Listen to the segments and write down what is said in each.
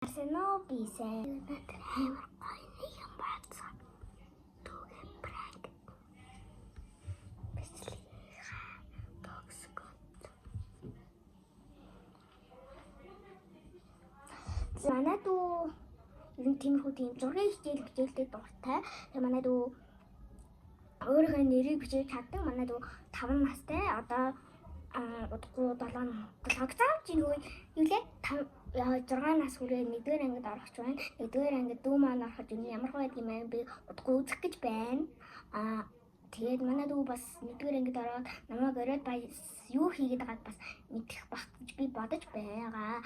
Arsenal bisa hammer ini yang baca tuh prank bisli toxic манай дүү энэ тиймэрхүү тийм зургийн хичээлтэй дуртай. Тэгээ манай дүү өөрийнхөө нэрийг бичиж чаддаг. Манай дүү 5 настай. Одоо удахгүй 7 цаг юу лээ 6 нас хүрээ 1-р ангид орох ч байна. 1-р ангид дүү маань ороход ямар байдаг юм бэ? Би удахгүй үзэх гэж байна. Тэгээд манай дүү бас 1-р ангид ороод намайг ороод бас юу хийгээд байгааг бас мэдэх бах гэж би бодож байгаа.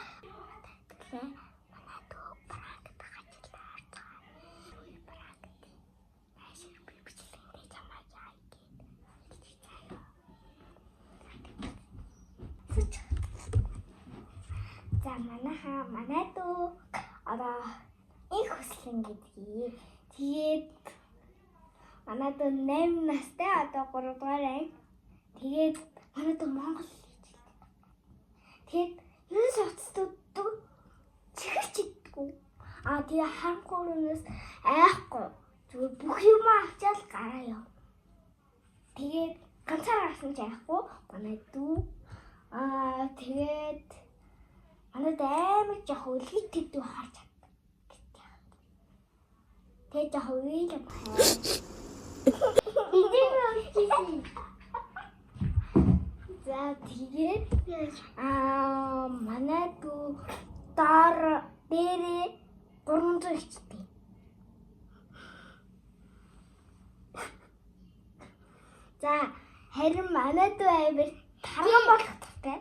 Тэгэхээр манай дүү пранк тахачлаа. Пранк. Ашиг би бичлэндээ чамайг яа гэж. За манай дүү одоо их хөслөн гэдгийг. Тэгээд манай дүү 8 настай одоо 3 дугаар анги. Тэгээд манай дүү Монгол хэлтэй. Тэгээд юу соцтдаг чигчдэггүй. Тэгээ харанхуурнаас айхгүй. Зүгээр бүх юм авчаал гараа яв. Тэгээд ганцаар авсан ч айхгүй. Манай дүү тэгээд манайд амар жоох үлгийтэй дүү харж чаддаг. Тэгээд жоох үйл юм байна. За тэгээд манай дүү дээрээ 300 ихтэй. За харин манай дүү амар тарган болох тахтай.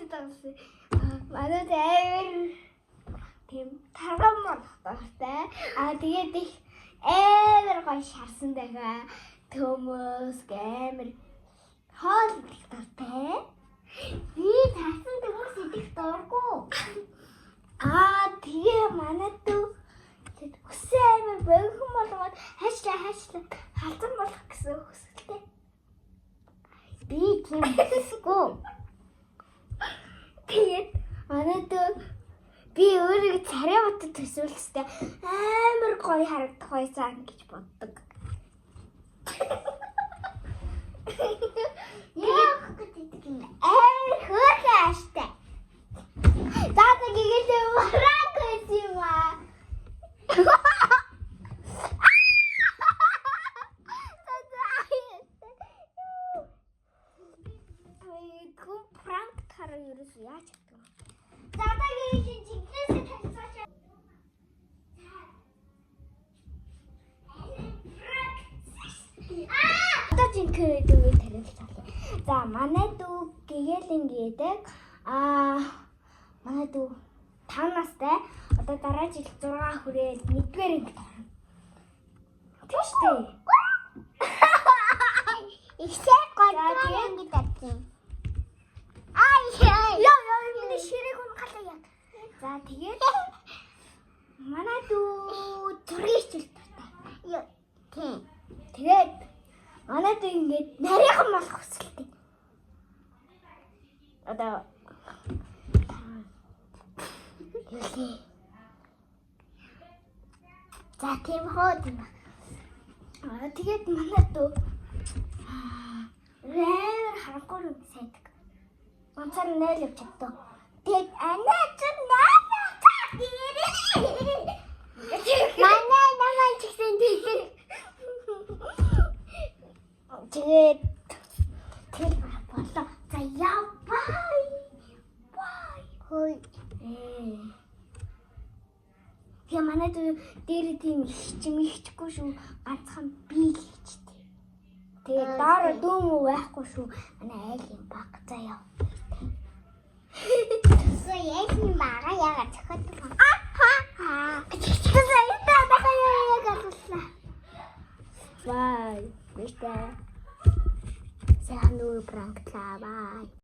Тагс. Манай дүү амар тийм тарган болох тахтай. Тэгээд их амар гоё шарсан дахиа төмөс амар хоол идэх тахтай. Би тасан төмөс идэх дурггүй. Тэгээ манай дүү өсөө амар богино болгоод хаачлаа халзан болох гэсэн хүсэлтэй. Би тийм хүсэхгүй. Тэгээд манай дүү би өөрийгөө царай батд төсөөлсөй амар гоё харагдах байсан гэж боддог. Яах гэдэг юм хөөрхөн аштай. Заата гигэлээ марак байсан юм аа. Гүн пранк тараа ерөөс яаж чаддаг. Заата гигэлээ чиглээсээ тавьсаач. Одоо жинхэнэ дүүгээ тариулцгаалаа. За манай дүү гээл ингэдэг. Манай дүү 5 настай. Одоо дараа жил 6 хүрээд 1-р ангид орно. Тэш дээ. Ихтэй гол ангид орсон. Яа миний ширэг хүн галаа яа. За тэгээд манай дүү 6 жил тартай. Яа. Тэгээд манай дүү ингээд нарийнхан болох хүсэлтэй. Одоо за тийм хоод юм. Тэгээд манай дүү харанхуй сайдаг. Ганцаар найл явж чаддаг. Тэгээд анаач найл манай намайг чигсэн тийгэр. Тэгээд тэр болоо. За яа бай. Хой. Тэгээ манай дээр тийм хичмэхчихгүй шүү. Ганцхан би л хийчтэй. Тэгээ дараа дүүм байхгүй шүү. Манай айл юм баг заяа. So яах юм бага